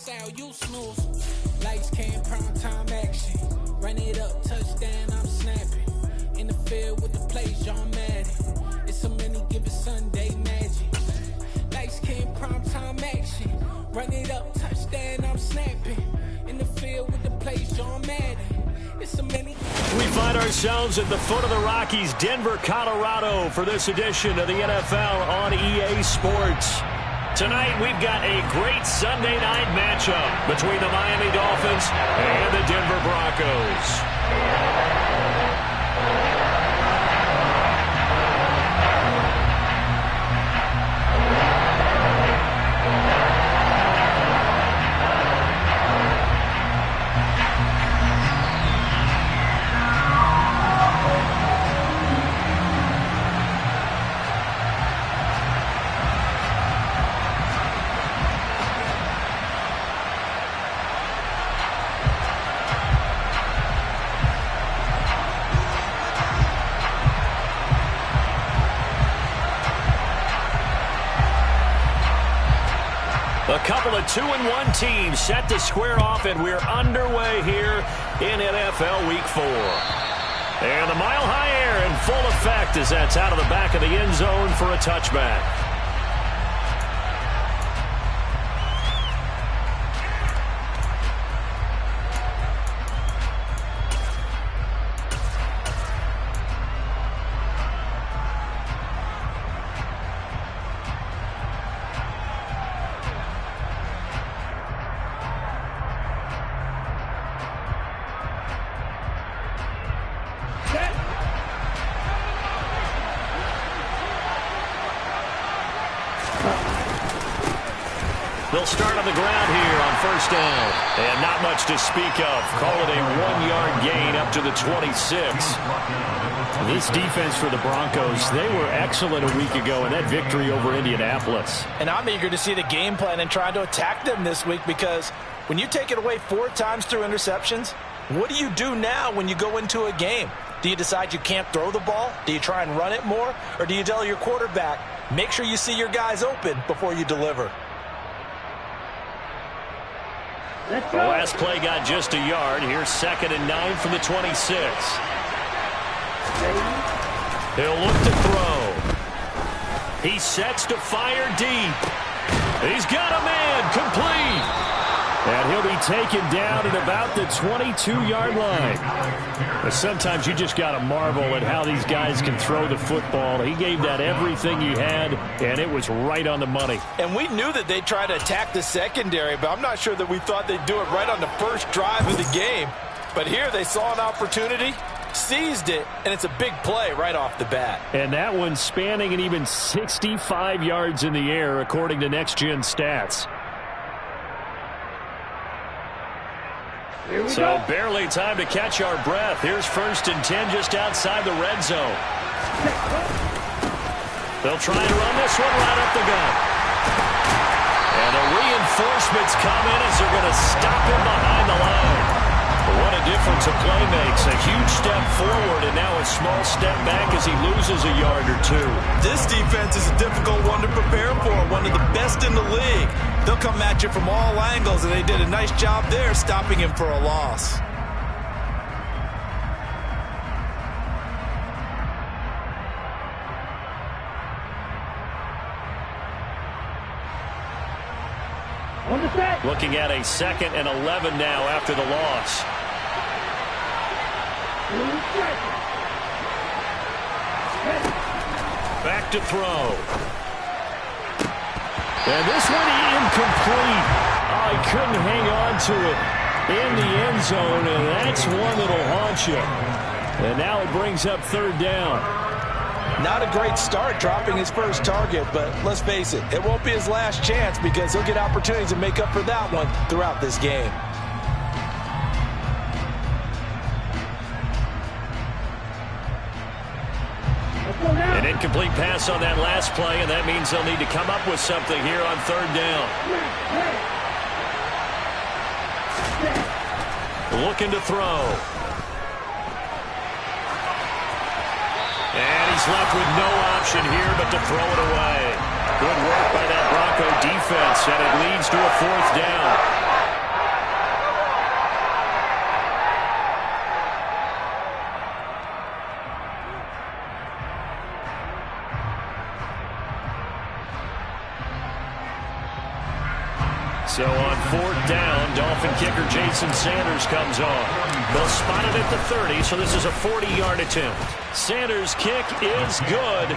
Sal, you snooze. Lights came, prime time action. Run it up, touchdown, I'm snapping. In the field with the plays, John Madden. It's a many given Sunday magic. Lights came, prime time action. Run it up, touchdown, I'm snapping. In the field with the plays, John Madden. It's a many. We find ourselves at the foot of the Rockies, Denver, Colorado, for this edition of the NFL on EA Sports. Tonight, we've got a great Sunday night matchup between the Miami Dolphins and the Denver Broncos. A couple of 2-1 teams set to square off, and we're underway here in NFL Week 4. And the Mile High Air in full effect as that's out of the back of the end zone for a touchback. They'll start on the ground here on first down. And not much to speak of. Call it a 1-yard gain up to the 26. This defense for the Broncos, they were excellent a week ago in that victory over Indianapolis. And I'm eager to see the game plan and try to attack them this week, because when you take it away 4 times through interceptions, what do you do now when you go into a game? Do you decide you can't throw the ball? Do you try and run it more? Or do you tell your quarterback, make sure you see your guys open before you deliver? The last play got just a yard. Here's 2nd and 9 from the 26. He'll look to throw. He sets to fire deep. He's got a man, complete. And he'll be taken down at about the 22-yard line. But sometimes you just got to marvel at how these guys can throw the football. He gave that everything he had, and it was right on the money. And we knew that they'd try to attack the secondary, but I'm not sure that we thought they'd do it right on the first drive of the game. But here they saw an opportunity, seized it, and it's a big play right off the bat. And that one spanning an even 65 yards in the air, according to Next Gen Stats. So barely time to catch our breath. Here's 1st and 10 just outside the red zone. They'll try and run this one right up the gut. And the reinforcements come in as they're going to stop him behind the line. But what a difference a play makes. A huge step forward and now a small step back as he loses a yard or 2. This defense is a difficult one to prepare for, one of the best in the league. They'll come at you from all angles, and they did a nice job there stopping him for a loss. Looking at a 2nd and 11 now after the loss. Back to throw. And this one incomplete. Oh, he couldn't hang on to it in the end zone, and that's one that'll haunt you. And now it brings up 3rd down. Not a great start dropping his first target, but let's face it, it won't be his last chance, because he'll get opportunities to make up for that one throughout this game. An incomplete pass on that last play, and that means they'll need to come up with something here on 3rd down. Looking to throw. And he's left with no option here but to throw it away. Good work by that Bronco defense, and it leads to a 4th down. So on 4th down, Dolphin kicker Jason Sanders comes on. They'll spot it at the 30, so this is a 40-yard attempt. Sanders' kick is good.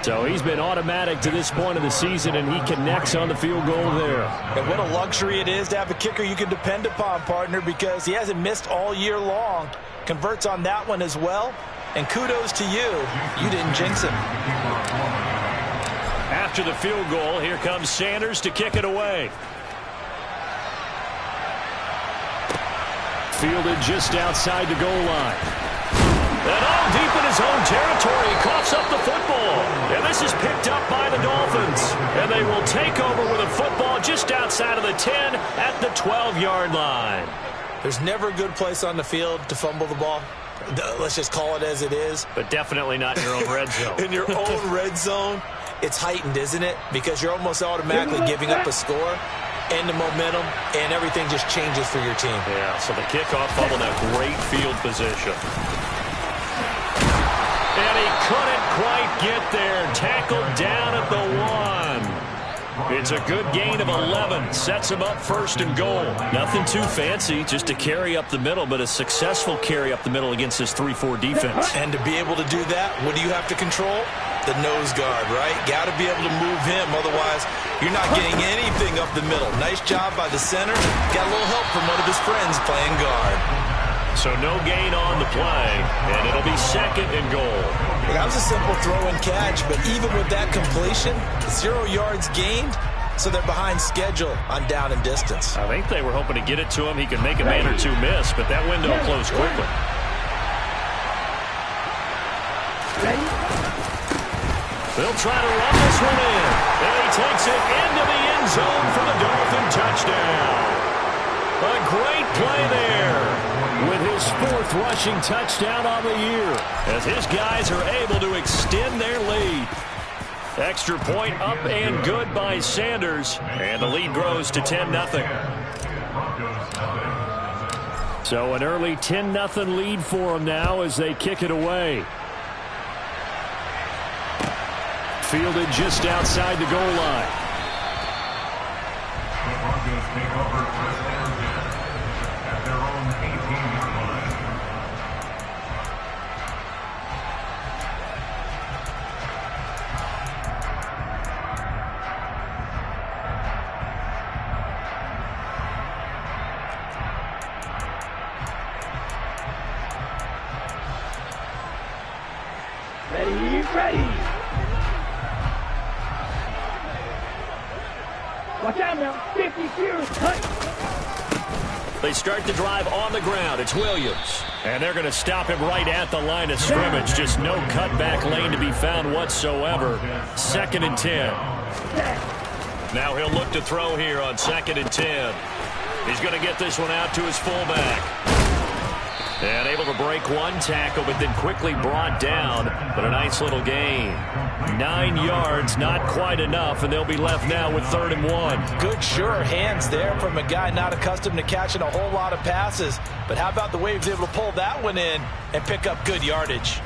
So he's been automatic to this point of the season, and he connects on the field goal there. And what a luxury it is to have a kicker you can depend upon, partner, because he hasn't missed all year long. Converts on that one as well. And kudos to you. You didn't jinx him. After the field goal, here comes Sanders to kick it away. Fielded just outside the goal line. And all deep in his own territory, he coughs up the football. And this is picked up by the Dolphins. And they will take over with a football just outside of the 10 at the 12-yard line. There's never a good place on the field to fumble the ball. Let's just call it as it is. But definitely not in your own red zone. In your own red zone, it's heightened, isn't it? Because you're almost automatically giving up a score and the momentum, and everything just changes for your team. Yeah, so the kickoff fumbled a great field position. And he couldn't quite get there. Tackled down at the 1. It's a good gain of 11. Sets him up 1st and goal. Nothing too fancy, just a carry up the middle, but a successful carry up the middle against this 3-4 defense. And to be able to do that, what do you have to control? The nose guard, right? Got to be able to move him. Otherwise, you're not getting anything up the middle. Nice job by the center. Got a little help from one of his friends playing guard. So no gain on the play, and it'll be 2nd and goal. That was a simple throw and catch, but even with that completion, 0 yards gained, so they're behind schedule on down and distance. I think they were hoping to get it to him. He could make a man or two miss, but that window closed quickly. They'll try to run this one in. And he takes it into the end zone for the Dolphin touchdown. A great play there with his 4th rushing touchdown on the year as his guys are able to extend their lead. Extra point up and good by Sanders, and the lead grows to 10-0. So an early 10-0 lead for them now as they kick it away. Fielded just outside the goal line. The Broncos take over first down at their own 18-yard line. Ready. Watch out now. 50 years. They start the drive on the ground. It's Williams. And they're going to stop him right at the line of scrimmage. Just no cutback lane to be found whatsoever. 2nd and 10. Now he'll look to throw here on 2nd and 10. He's going to get this one out to his fullback. And able to break one tackle, but then quickly brought down. But a nice little gain. 9 yards, not quite enough, and they'll be left now with 3rd and 1. Good, sure hands there from a guy not accustomed to catching a whole lot of passes. But how about the way he was able to pull that one in and pick up good yardage?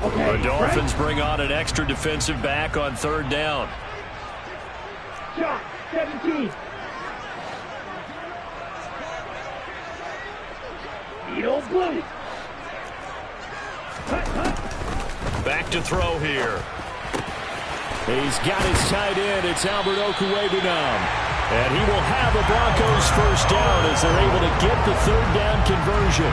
The Dolphins bring on an extra defensive back on 3rd down. Shot, 17. Blue. Back to throw here. He's got his tight end. It's Albert Okwuegbunam. And he will have the Broncos first down as they're able to get the 3rd down conversion.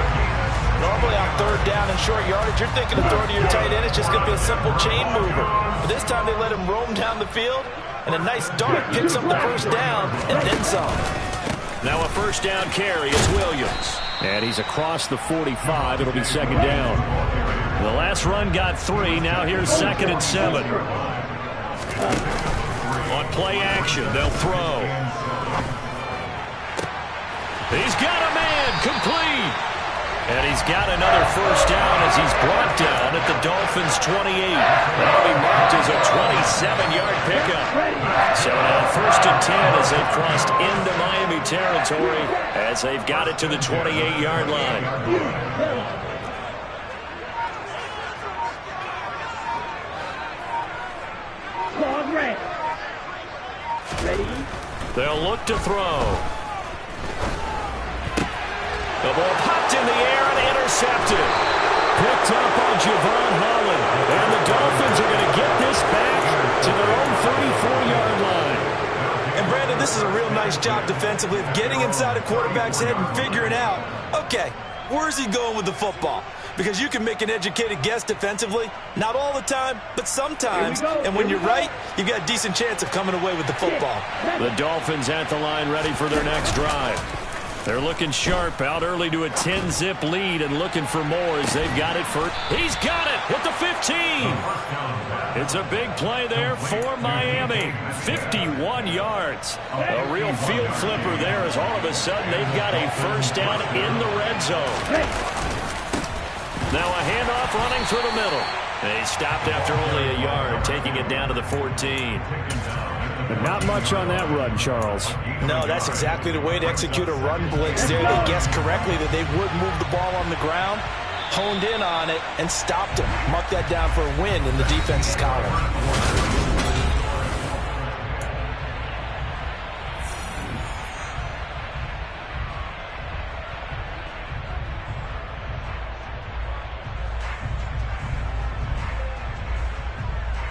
Normally on 3rd down and short yardage, you're thinking of throwing to your tight end. It's just going to be a simple chain mover. But this time they let him roam down the field, and a nice dart picks up the first down and then some. Now a first down carry is Williams. And he's across the 45. It'll be 2nd down. The last run got 3. Now here's 2nd and 7. On play action, they'll throw. He's got a man, complete. And he's got another first down as he's brought down at the Dolphins' 28. That'll be marked as a 27-yard pickup. So now 1st and 10 as they've crossed into Miami territory as they've got it to the 28-yard line. Come on, They'll look to throw. The ball popped in the air and intercepted. Picked up by Javon Holland. And the Dolphins are going to get this back to their own 34-yard line. And, Brandon, this is a real nice job defensively of getting inside a quarterback's head and figuring out, okay, where's he going with the football? Because you can make an educated guess defensively. Not all the time, but sometimes. And when you're right, you've got a decent chance of coming away with the football. The Dolphins at the line ready for their next drive. They're looking sharp, out early to a 10-zip lead and looking for more as they've got it for... He's got it at the 15. It's a big play there for Miami. 51 yards. A real field flipper there as all of a sudden they've got a first down in the red zone. Now a handoff running through the middle. They stopped after only a yard, taking it down to the 14. Not much on that run, Charles. No, that's exactly the way to execute a run blitz there. They guessed correctly that they would move the ball on the ground, honed in on it, and stopped him. Marked that down for a win in the defense's column.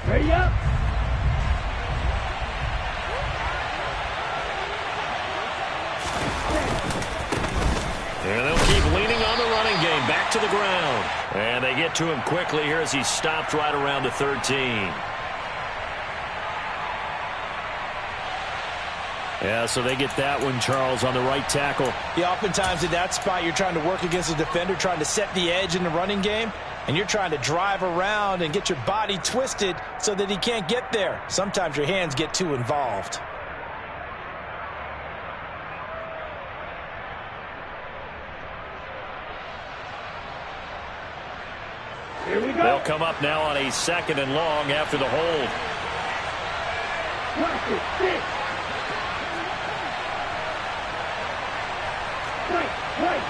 Ready up. And they'll keep leaning on the running game. Back to the ground. And they get to him quickly here as he stopped right around the 13. Yeah, so they get that one, Charles, on the right tackle. Yeah, oftentimes in that spot, you're trying to work against a defender, trying to set the edge in the running game, and you're trying to drive around and get your body twisted so that he can't get there. Sometimes your hands get too involved. Here we go. They'll come up now on a 2nd and long after the hold. Watch it. 6. Right.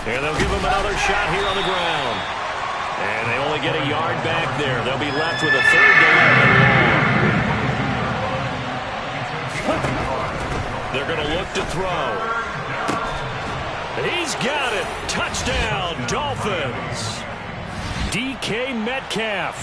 And they'll give him another shot here on the ground. And they only get a yard back there. They'll be left with a 3rd down and long. They're going to look to throw. He's got it. Touchdown, Dolphins. DK Metcalf,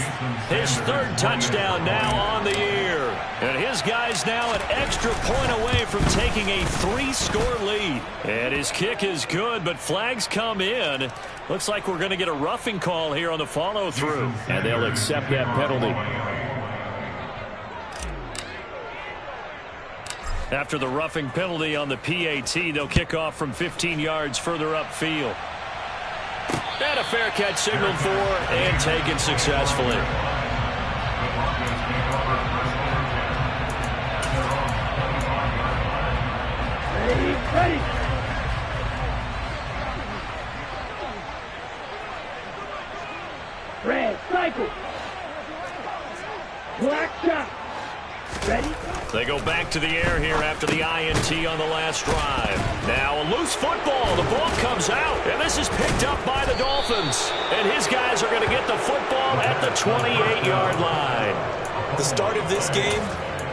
his 3rd touchdown now on the year. And his guy's now an extra point away from taking a 3-score lead. And his kick is good, but flags come in. Looks like we're going to get a roughing call here on the follow-through. And they'll accept that penalty. After the roughing penalty on the PAT, they'll kick off from 15 yards further upfield. And a fair catch signaled for and taken successfully. Ready. Red, cycle. Black shot. Ready? They go back to the air here after the INT on the last drive. Now a loose football. The ball comes out. And this is picked up by the Dolphins. And his guys are going to get the football at the 28-yard line. The start of this game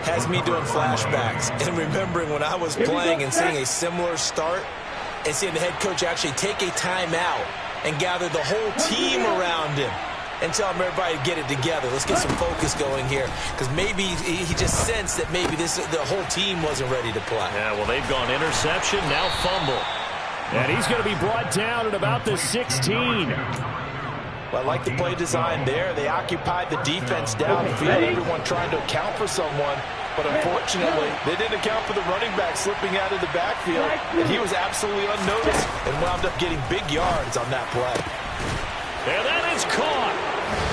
has me doing flashbacks and remembering when I was playing and seeing a similar start and seeing the head coach actually take a timeout and gather the whole team around him and tell him everybody to get it together. Let's get some focus going here, because maybe he just sensed that maybe the whole team wasn't ready to play. Yeah, well, they've gone interception, now fumble. And he's going to be brought down at about the 16. Well, I like the play design there. They occupied the defense downfield, everyone trying to account for someone. But unfortunately, they didn't account for the running back slipping out of the backfield, and he was absolutely unnoticed and wound up getting big yards on that play. And that is caught.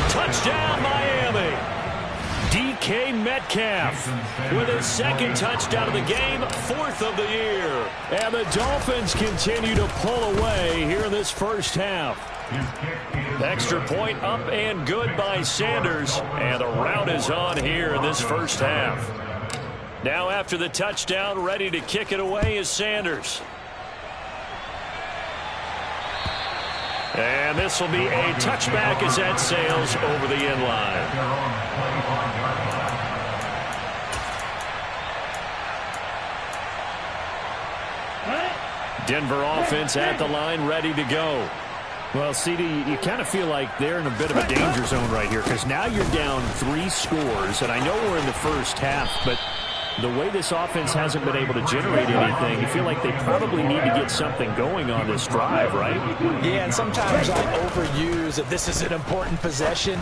Touchdown, Miami. DK Metcalf with his 2nd touchdown of the game, 4th of the year. And the Dolphins continue to pull away here in this first half. Extra point up and good by Sanders. And the rout is on here in this first half. Now after the touchdown, ready to kick it away is Sanders. And this will be a touchback as that sails over the end line. Denver offense at the line, ready to go. Well, CD, you kind of feel like they're in a bit of a danger zone right here because now you're down 3 scores, and I know we're in the first half, but the way this offense hasn't been able to generate anything, you feel like they probably need to get something going on this drive, right? Yeah, and sometimes I overuse that this is an important possession.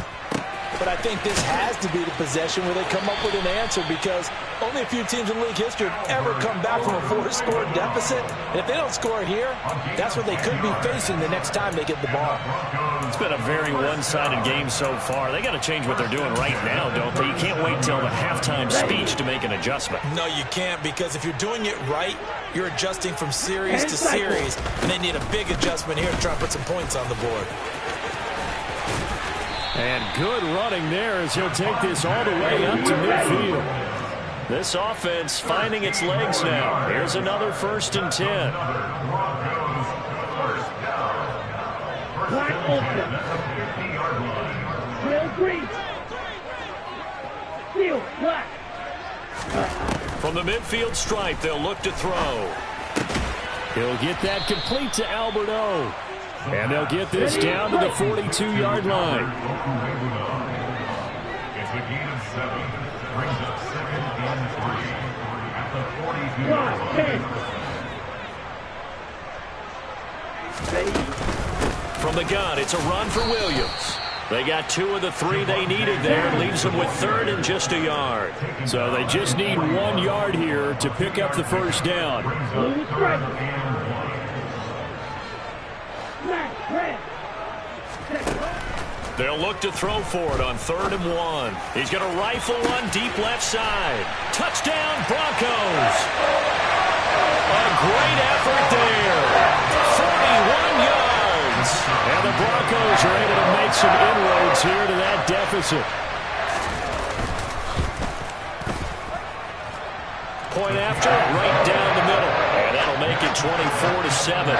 But I think this has to be the possession where they come up with an answer because only a few teams in league history have ever come back from a 4-score deficit. And if they don't score here, that's what they could be facing the next time they get the ball. It's been a very one-sided game so far. They got to change what they're doing right now, don't they? You can't wait till the halftime speech to make an adjustment. No, you can't, because if you're doing it right, you're adjusting from series to series, and they need a big adjustment here to try and put some points on the board. And good running there as he'll take this all the way up to midfield. This offense finding its legs now. Here's another 1st and 10. Black open. Real green. Field black. From the midfield stripe, they'll look to throw. He'll get that complete to Alberto. And they'll get this down to the 42-yard line. It's a gain of 7. Brings up 2nd and 3 at the 42-yard line. From the gun, it's a run for Williams. They got 2 of the 3 they needed there. Leaves them with 3rd and just a yard. So they just need 1 yard here to pick up the first down. They'll look to throw for it on 3rd and 1. He's going to rifle one deep left side. Touchdown, Broncos. A great effort there. 41 yards. And the Broncos are able to make some inroads here to that deficit. Point after, right down the middle. And that'll make it 24-7.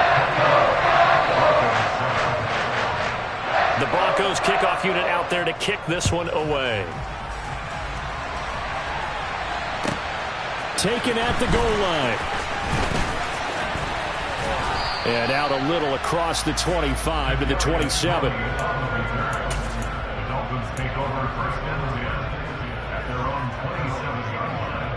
The Broncos kickoff unit out there to kick this one away. Taken at the goal line. And out a little across the 25 to the 27. The Dolphins take over 1st and 10 at their own 27-yard line.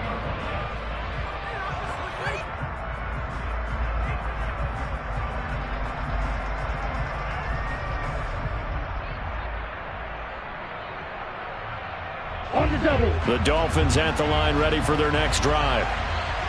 On the double. The Dolphins at the line ready for their next drive.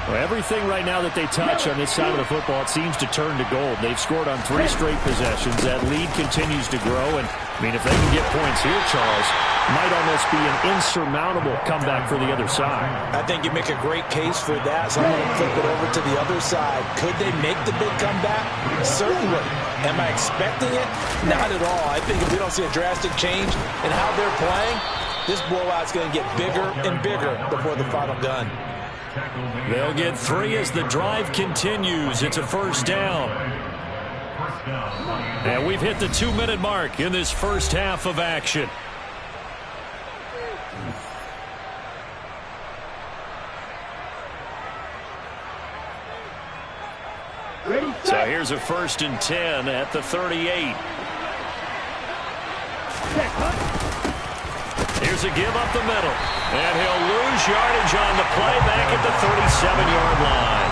Well, everything right now that they touch on this side of the football, it seems to turn to gold. They've scored on 3 straight possessions. That lead continues to grow. And, I mean, if they can get points here, Charles, might almost be an insurmountable comeback for the other side. I think you make a great case for that, so I'm going to flip it over to the other side. Could they make the big comeback? Certainly. Am I expecting it? Not at all. I think if we don't see a drastic change in how they're playing, this blowout's going to get bigger and bigger before the final gun. They'll get 3 as the drive continues. It's a 1st down. And we've hit the 2-minute mark in this first half of action. So here's a 1st and 10 at the 38. Here's a give up the middle. And he'll lose yardage on the play back at the 37-yard line.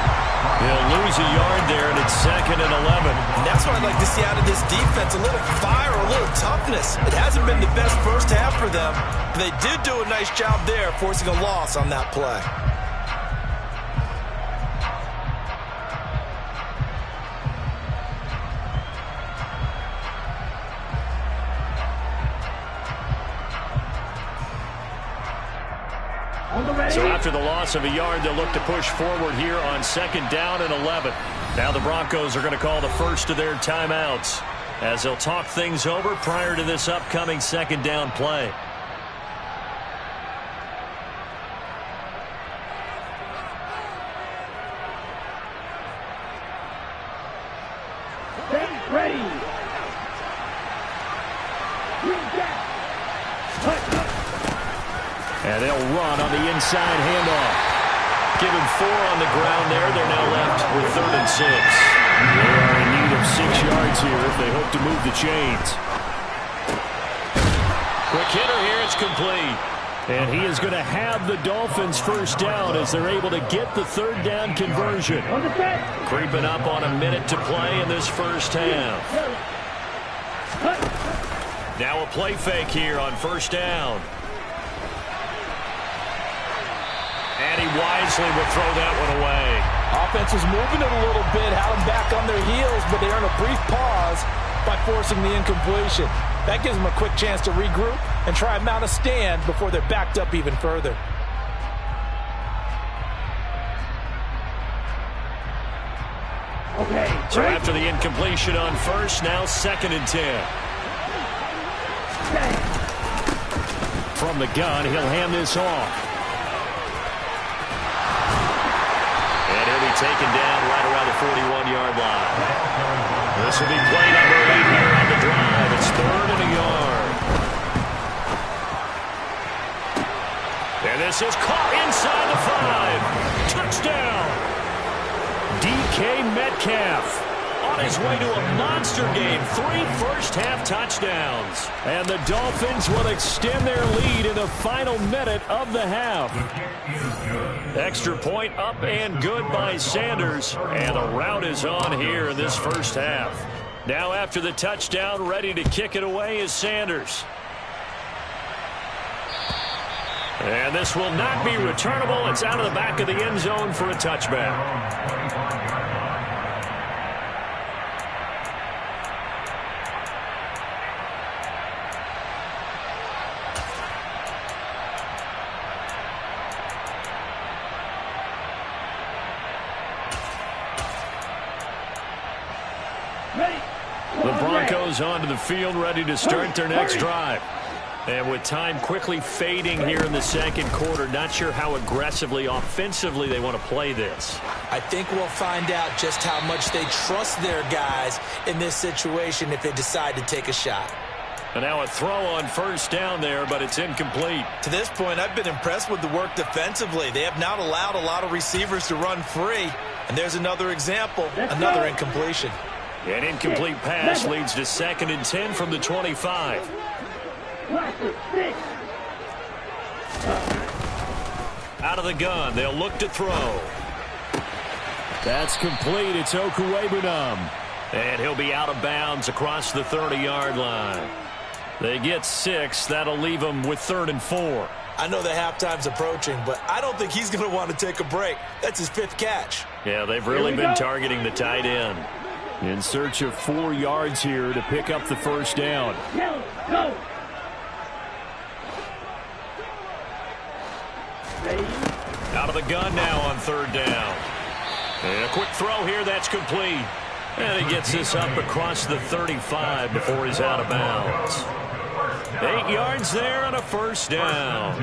He'll lose a yard there, and it's 2nd and 11. And that's what I'd like to see out of this defense, a little fire, a little toughness. It hasn't been the best first half for them. But they did do a nice job there, forcing a loss on that play. So after the loss of a yard, they'll look to push forward here on 2nd down and 11. Now the Broncos are going to call the first of their timeouts as they'll talk things over prior to this upcoming 2nd down play. Ready. And they'll run on the inside handoff. Give him 4 on the ground there. They're now left with 3rd and 6. They are in need of 6 yards here if they hope to move the chains. Quick hitter here. It's complete. And he is going to have the Dolphins first down as they're able to get the third down conversion. Creeping up on a minute to play in this first half. Now a play fake here on first down. And he wisely will throw that one away. Offense was moving it a little bit, had them back on their heels, but they earn a brief pause by forcing the incompletion. That gives them a quick chance to regroup and try and mount a stand before they're backed up even further. Okay. So after the incompletion on first, now 2nd and 10. From the gun, he'll hand this off. And he'll be taken down right around the 41-yard line. This will be play number 8 here on the drive. It's 3rd and a yard. And this is caught inside the 5. Touchdown. DK Metcalf on his way to a monster game. 3 first-half touchdowns. And the Dolphins will extend their lead in the final minute of the half. Extra point up and good by Sanders. And the rout is on here in this first half. Now after the touchdown, ready to kick it away is Sanders. And this will not be returnable. It's out of the back of the end zone for a touchback. The Broncos onto the field, ready to start their next drive. And with time quickly fading here in the second quarter, not sure how aggressively, offensively they want to play this. I think we'll find out just how much they trust their guys in this situation if they decide to take a shot. And now a throw on first down there, but it's incomplete. To this point, I've been impressed with the work defensively. They have not allowed a lot of receivers to run free. And there's another example, another incompletion. An incomplete pass leads to 2nd and 10 from the 25. Out of the gun, they'll look to throw. That's complete. It's Okwuegbunam. And he'll be out of bounds across the 30-yard line. They get 6. That'll leave them with 3rd and 4. I know the halftime's approaching, but I don't think he's going to want to take a break. That's his 5th catch. Yeah, they've really been targeting the tight end. In search of 4 yards here to pick up the first down. Go. Out of the gun now on 3rd down. And a quick throw here, that's complete. And he gets this up across the 35 before he's out of bounds. 8 yards there and a first down.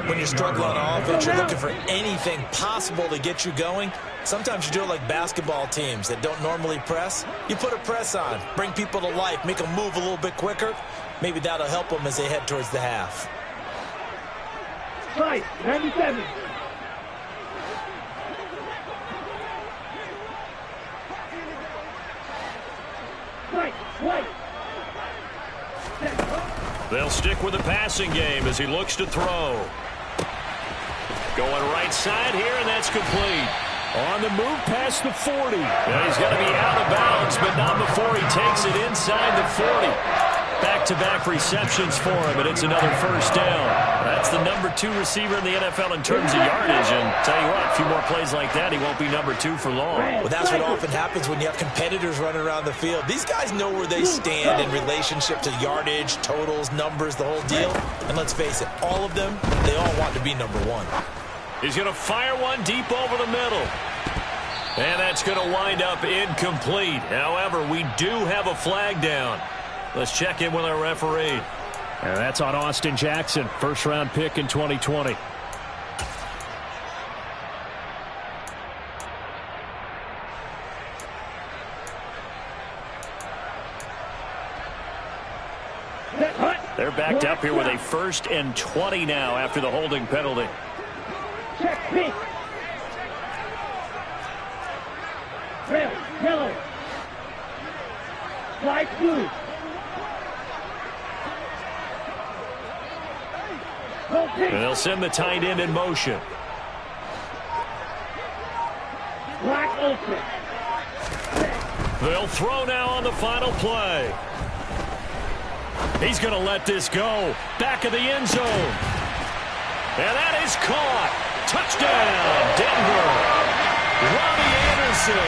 When you're struggling on offense, you're looking for anything possible to get you going. Sometimes you do it like basketball teams that don't normally press. You put a press on, bring people to life, make them move a little bit quicker. Maybe that'll help them as they head towards the half. Right, 97. Right. They'll stick with the passing game as he looks to throw. Going right side here, and that's complete. On the move past the 40. Well, he's going to be out of bounds, but not before he takes it inside the 40. Back-to-back receptions for him, and it's another first down. That's the number 2 receiver in the NFL in terms of yardage, and tell you what, a few more plays like that, he won't be number 2 for long. Well, that's what often happens when you have competitors running around the field. These guys know where they stand in relationship to yardage, totals, numbers, the whole deal. And let's face it, all of them, they all want to be number 1. He's going to fire one deep over the middle. And that's going to wind up incomplete. However, we do have a flag down. Let's check in with our referee. And that's on Austin Jackson, first-round pick in 2020. They're backed up here with a 1st and 20 now after the holding penalty. Check me. Rail. Yellow. Flag blue. And they'll send the tight end in motion. Black open. They'll throw now on the final play. He's going to let this go. Back of the end zone. And that is caught. Touchdown, Denver. Robbie Anderson.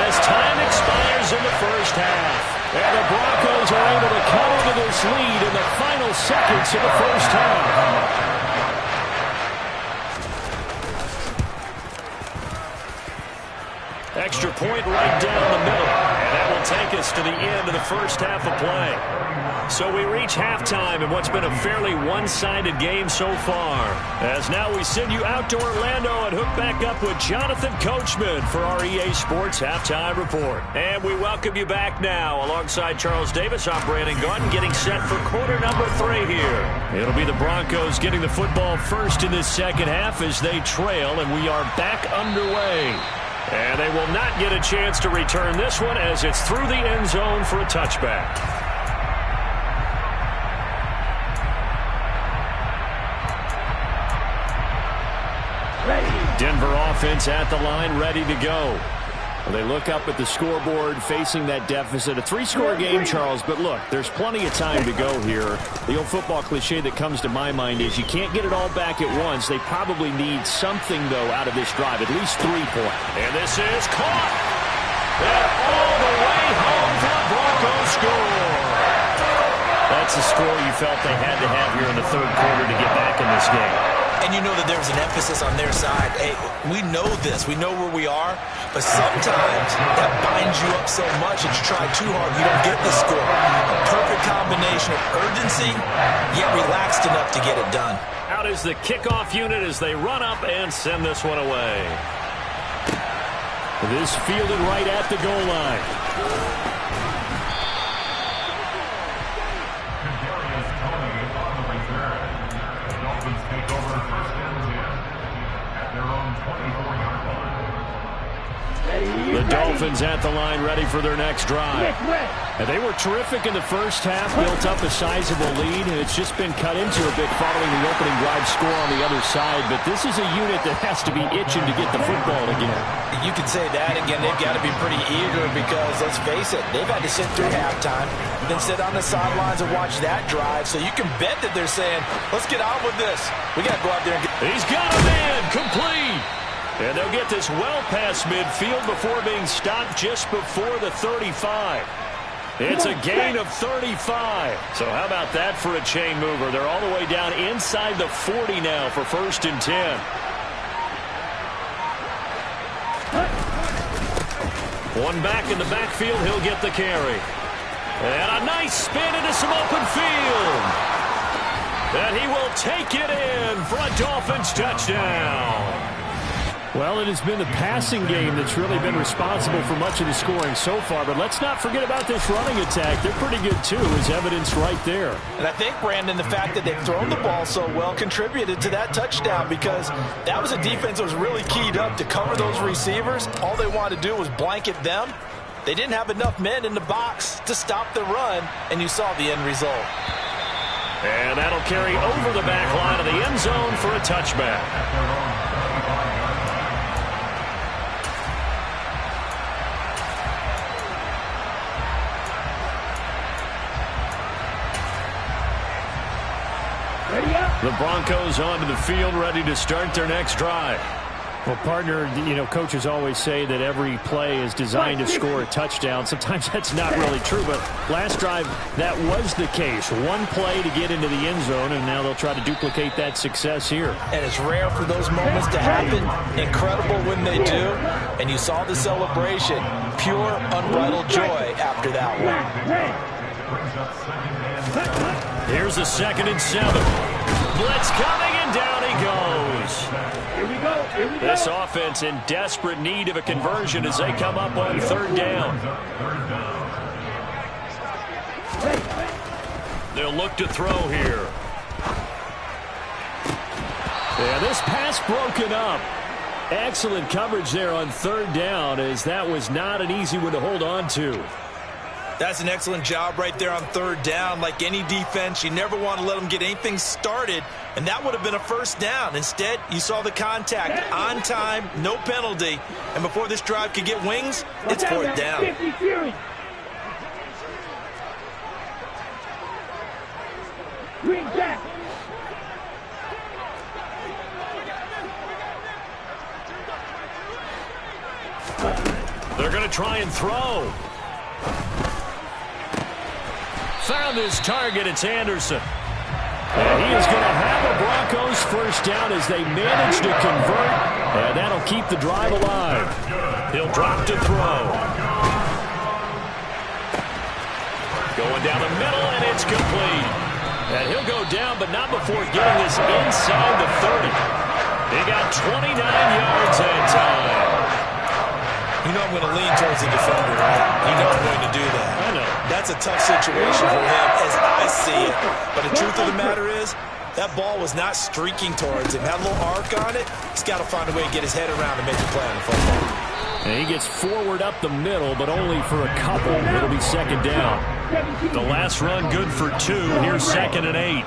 As time expires in the first half. And the Broncos are able to cut into this lead in the final seconds of the first half. Extra point right down the middle. And that will take us to the end of the first half of play. So we reach halftime in what's been a fairly one-sided game so far. As now we send you out to Orlando and hook back up with Jonathan Coachman for our EA Sports Halftime Report. And we welcome you back now alongside Charles Davis. I'm Brandon Gaudin getting set for quarter number 3 here. It'll be the Broncos getting the football first in this second half as they trail, and we are back underway. And they will not get a chance to return this one as it's through the end zone for a touchback. Denver offense at the line, ready to go. They look up at the scoreboard, facing that deficit. A 3-score game, Charles, but look, there's plenty of time to go here. The old football cliche that comes to my mind is you can't get it all back at once. They probably need something, though, out of this drive, at least 3 points. And this is caught. And all the way home for the Broncos score. That's a score you felt they had to have here in the third quarter to get back in this game. And you know that there was an emphasis on their side. Hey, we know this. We know where we are. But sometimes that binds you up so much that you try too hard, you don't get the score. A perfect combination of urgency, yet relaxed enough to get it done. Out is the kickoff unit as they run up and send this one away. This fielded right at the goal line. The Dolphins at the line, ready for their next drive. And they were terrific in the first half, built up a sizable lead, and it's just been cut into a bit following the opening drive score on the other side. But this is a unit that has to be itching to get the football again. You could say that again. They've got to be pretty eager because, let's face it, they've had to sit through halftime, then sit on the sidelines and watch that drive. So you can bet that they're saying, let's get on with this. We got to go out there and get... He's got a man, complete. And they'll get this well past midfield before being stopped just before the 35. It's a gain of 35. So how about that for a chain mover? They're all the way down inside the 40 now for 1st and 10. One back in the backfield, he'll get the carry. And a nice spin into some open field. And he will take it in for a Dolphins touchdown. Well, it has been the passing game that's really been responsible for much of the scoring so far. But let's not forget about this running attack. They're pretty good, too, as evidenced right there. And I think, Brandon, the fact that they've thrown the ball so well contributed to that touchdown because that was a defense that was really keyed up to cover those receivers. All they wanted to do was blanket them. They didn't have enough men in the box to stop the run, and you saw the end result. And that'll carry over the back line of the end zone for a touchback. The Broncos onto the field, ready to start their next drive. Well, partner, you know, coaches always say that every play is designed to score a touchdown. Sometimes that's not really true, but last drive, that was the case. One play to get into the end zone, and now they'll try to duplicate that success here. And it's rare for those moments to happen. Incredible when they do. And you saw the celebration. Pure, unbridled joy after that one. Here's a 2nd and 7. Blitz coming, and down he goes. Here we go. Here we go. This offense in desperate need of a conversion as they come up on 3rd down. They'll look to throw here. Yeah, this pass broken up. Excellent coverage there on third down, as that was not an easy one to hold on to. That's an excellent job right there on third down. Like any defense, you never want to let them get anything started, and that would have been a first down. Instead, you saw the contact on time, no penalty, and before this drive could get wings, it's fourth down. Green back. They're going to try and throw. Found his target. It's Anderson. And he is going to have a Broncos first down as they manage to convert. And that'll keep the drive alive. He'll drop to throw. Going down the middle, and it's complete. And he'll go down, but not before getting this inside the 30. He got 29 yards that time. You know I'm going to lean towards the defender, right? You know I'm going to do that. I know. That's a tough situation for him as I see it. But the truth of the matter is, that ball was not streaking towards him. Had a little arc on it. He's got to find a way to get his head around and make a play on the football. And he gets forward up the middle, but only for a couple. It'll be second down. The last run good for 2. Here's 2nd and 8.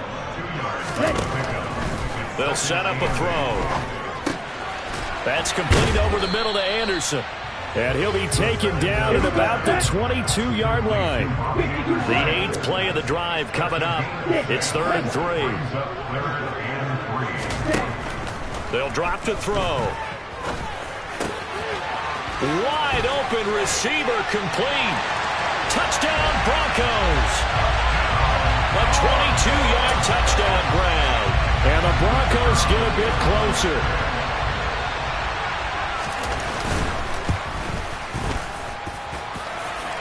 They'll set up a throw. That's complete over the middle to Anderson. And he'll be taken down at about the 22-yard line. The 8th play of the drive coming up. It's 3rd and 3. They'll drop to throw. Wide open receiver complete. Touchdown Broncos. A 22-yard touchdown grab. And the Broncos get a bit closer.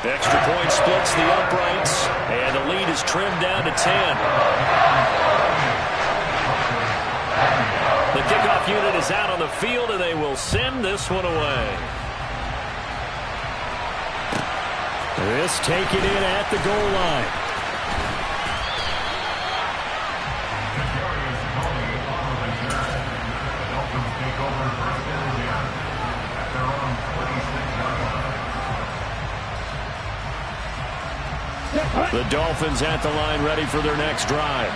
Extra point splits the uprights, and the lead is trimmed down to 10. The kickoff unit is out on the field, and they will send this one away. This taken in at the goal line. The Dolphins at the line ready for their next drive.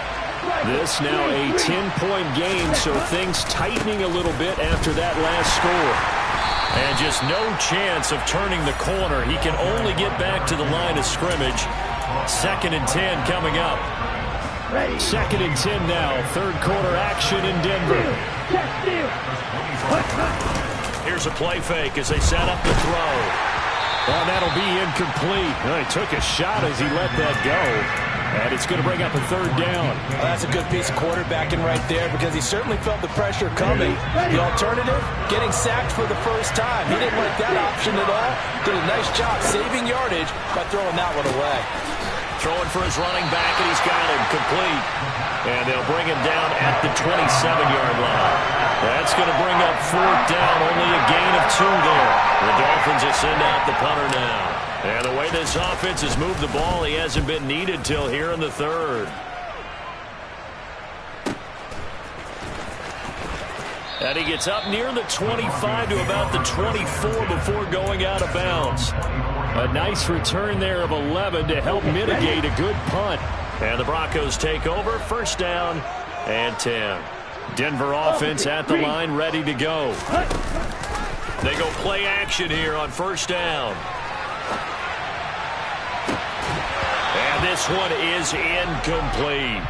This now a 10-point game, so things tightening a little bit after that last score. And just no chance of turning the corner. He can only get back to the line of scrimmage. 2nd and 10 coming up. 2nd and 10 now. Third quarter action in Denver. Here's a play fake as they set up the throw. Oh, that'll be incomplete. Well, he took a shot as he let that go. And it's going to bring up a 3rd down. Well, that's a good piece of quarterbacking right there because he certainly felt the pressure coming. The alternative, getting sacked for the first time. He didn't like that option at all. Did a nice job saving yardage by throwing that one away. Throwing for his running back, and he's got him complete. And they'll bring him down at the 27-yard line. That's going to bring up 4th down, only a gain of 2 there. The Dolphins will send out the punter now. And the way this offense has moved the ball, he hasn't been needed till here in the 3rd. And he gets up near the 25 to about the 24 before going out of bounds. A nice return there of 11 to help mitigate a good punt. And the Broncos take over, 1st down and 10. Denver offense at the line, ready to go. They go play action here on 1st down. And this one is incomplete.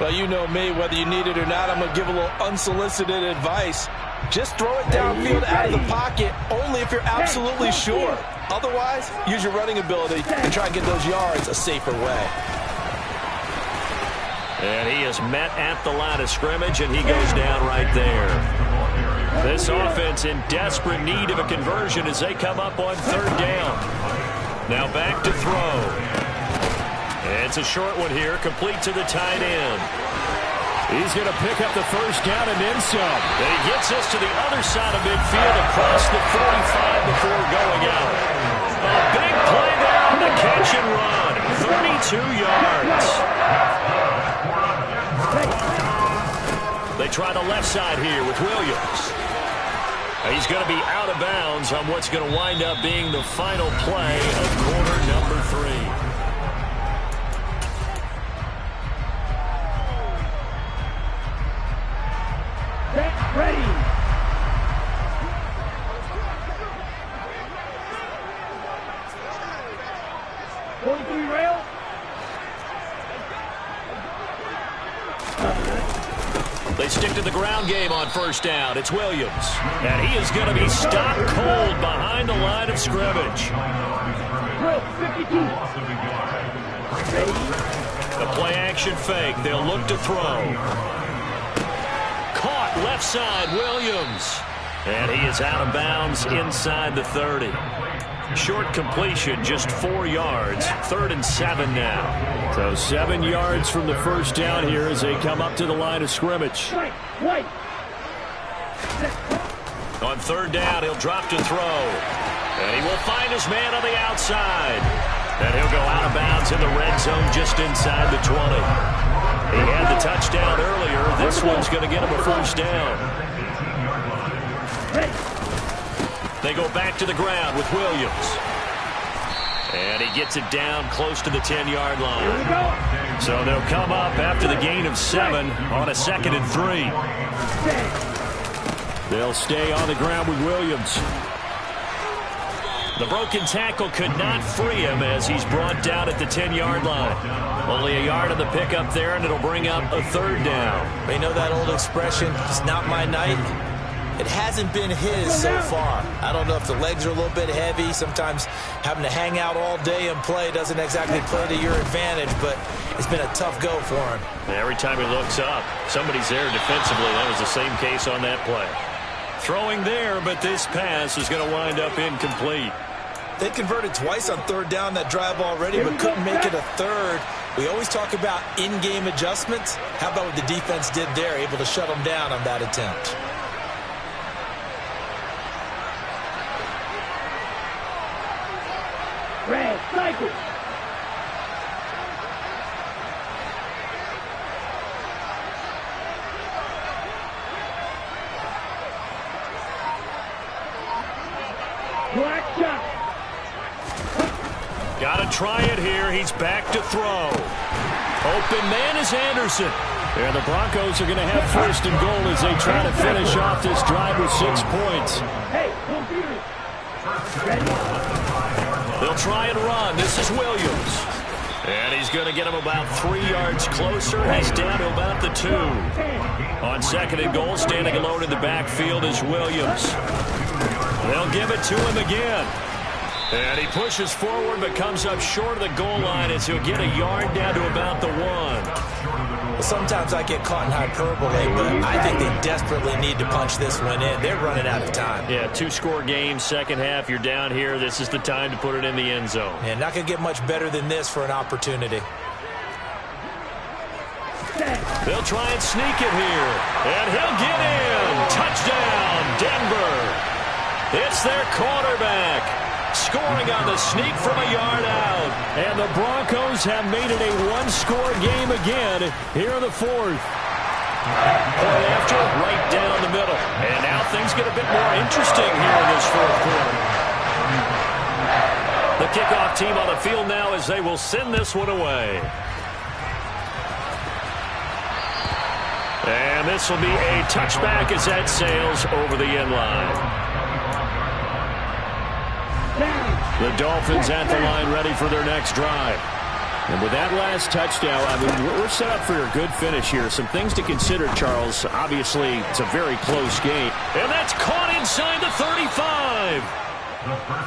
Well, you know me, whether you need it or not, I'm going to give a little unsolicited advice. Just throw it downfield out of the pocket, only if you're absolutely sure. Otherwise, use your running ability and try and get those yards a safer way. And he is met at the line of scrimmage, and he goes down right there. This offense in desperate need of a conversion as they come up on 3rd down. Now back to throw. It's a short one here, complete to the tight end. He's going to pick up the 1st down and then some. And he gets us to the other side of midfield across the 45 before going out. A big play there on the catch and run. 32 yards. They try the left side here with Williams. He's going to be out of bounds on what's going to wind up being the final play of quarter number 3. Set, ready. Rail. They stick to the ground game on first down. It's Williams. And he is going to be stopped cold behind the line of scrimmage. The play action fake. They'll look to throw. Caught left side, Williams. And he is out of bounds inside the 30. Short completion, just 4 yards. 3rd and 7 now. So 7 yards from the first down here as they come up to the line of scrimmage. On 3rd down, he'll drop to throw. And he will find his man on the outside. And he'll go out of bounds in the red zone just inside the 20. He had the touchdown earlier. This one's going to get him a first down. They go back to the ground with Williams. And he gets it down close to the 10-yard line. So they'll come up after the gain of 7 on a 2nd and 3. They'll stay on the ground with Williams. The broken tackle could not free him as he's brought down at the 10-yard line. Only a yard on the pickup there, and it'll bring up a 3rd down. You know that old expression, it's not my night? It hasn't been his so far. I don't know if the legs are a little bit heavy. Sometimes having to hang out all day and play doesn't exactly play to your advantage, but it's been a tough go for him. Every time he looks up, somebody's there defensively. That was the same case on that play. Throwing there, but this pass is going to wind up incomplete. They converted twice on 3rd down that drive already, but couldn't make it a 3rd. We always talk about in-game adjustments. How about what the defense did there, able to shut them down on that attempt? Red, cycle. Black shot. Got to try it here. He's back to throw. Open man is Anderson. And the Broncos are going to have 1st and goal as they try to finish off this drive with 6 points. Hey, computer. Ready. They'll try and run. This is Williams. And he's going to get him about 3 yards closer. He's down to about the 2. On 2nd and goal, standing alone in the backfield is Williams. They'll give it to him again. And he pushes forward but comes up short of the goal line as he'll get a yard down to about the 1. Sometimes I get caught in hyperbole, but I think they desperately need to punch this one in. They're running out of time. Yeah, 2-score game, second half. You're down here. This is the time to put it in the end zone. And not going to get much better than this for an opportunity. They'll try and sneak it here. And he'll get in. Touchdown, Denver. It's their quarterback. Scoring on the sneak from a yard out. And the Broncos have made it a 1-score game again here in the 4th. Point after, right down the middle. And now things get a bit more interesting here in this 4th quarter. The kickoff team on the field now as they will send this one away. And this will be a touchback as that sails over the end line. The Dolphins at the line ready for their next drive. And with that last touchdown, I mean, we're set up for a good finish here. Some things to consider, Charles. Obviously, it's a very close game. And that's caught inside the 35.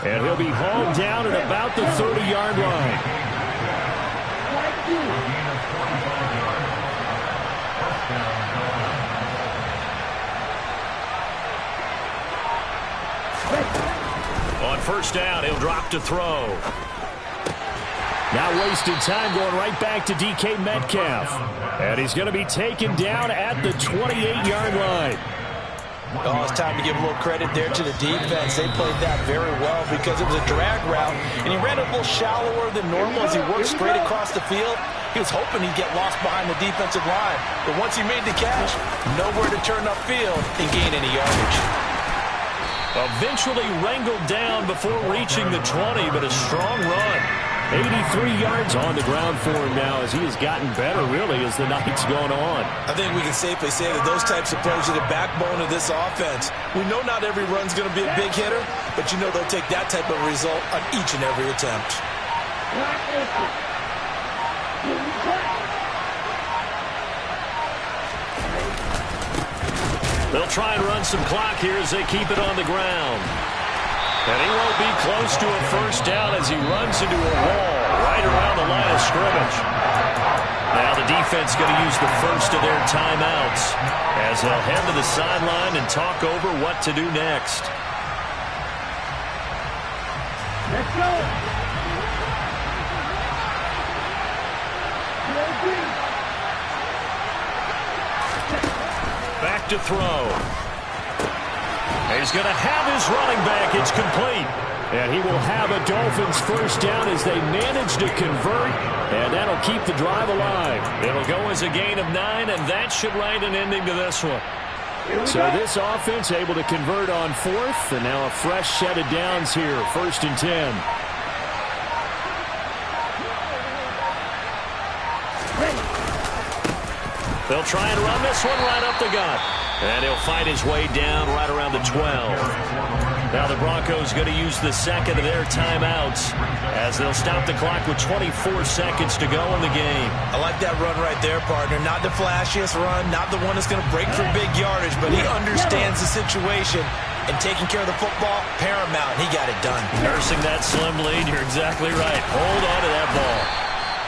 And he'll be hauled down at about the 30-yard line. On 1st down, he'll drop to throw. Now wasted time going right back to DK Metcalf. And he's going to be taken down at the 28-yard line. Oh, it's time to give a little credit there to the defense. They played that very well because it was a drag route, and he ran a little shallower than normal as he worked straight across the field. He was hoping he'd get lost behind the defensive line, but once he made the catch, nowhere to turn upfield and gain any yardage. Eventually wrangled down before reaching the 20, but a strong run. 83 yards on the ground for him now as he has gotten better, really, as the night's gone on. I think we can safely say that those types of plays are the backbone of this offense. We know not every run's going to be a big hitter, but you know they'll take that type of result on each and every attempt. They'll try and run some clock here as they keep it on the ground. And he won't be close to a first down as he runs into a wall right around the line of scrimmage. Now the defense going to use the first of their timeouts as they'll head to the sideline and talk over what to do next. Let's go. Back to throw. He's going to have his running back. It's complete. And he will have a Dolphins first down as they manage to convert. And that'll keep the drive alive. It'll go as a gain of 9, and that should write an ending to this one. So this offense able to convert on 4th, and now a fresh set of downs here. 1st and 10. They'll try and run this one right up the gut. And he'll fight his way down right around the 12. Now the Broncos going to use the second of their timeouts as they'll stop the clock with 24 seconds to go in the game. I like that run right there, partner. Not the flashiest run, not the one that's going to break for big yardage, but he understands the situation, and taking care of the football, paramount, and he got it done. Nursing that slim lead, you're exactly right. Hold on to that ball.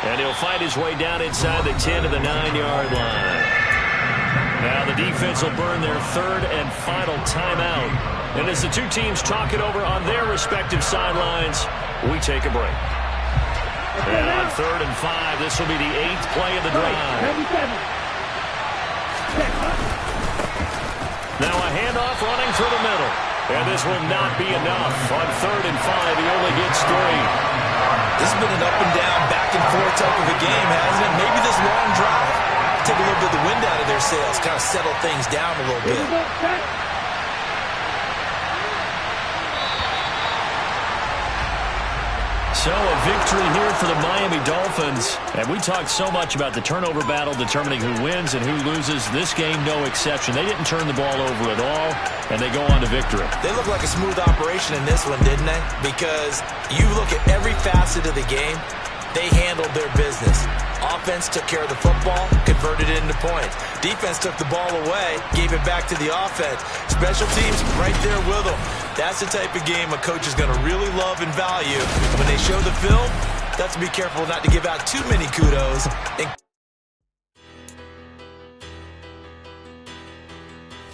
And he'll fight his way down inside the 10 to the 9-yard line. Now the defense will burn their 3rd and final timeout. And as the two teams talk it over on their respective sidelines, we take a break. And on 3rd and 5, this will be the 8th play of the drive. Now a handoff running through the middle. And this will not be enough. On 3rd and 5, he only gets 3. This has been an up and down, back and forth type of a game, hasn't it? Maybe this long drive take a little bit of the wind out of their sails, kind of settle things down a little bit. So a victory here for the Miami Dolphins. And we talked so much about the turnover battle determining who wins and who loses. This game, no exception. They didn't turn the ball over at all, and they go on to victory. They look like a smooth operation in this one, didn't they? Because you look at every facet of the game, they handled their business. Offense took care of the football, converted it into points. Defense took the ball away, gave it back to the offense. Special teams right there with them. That's the type of game a coach is going to really love and value. When they show the film, that's to be careful not to give out too many kudos.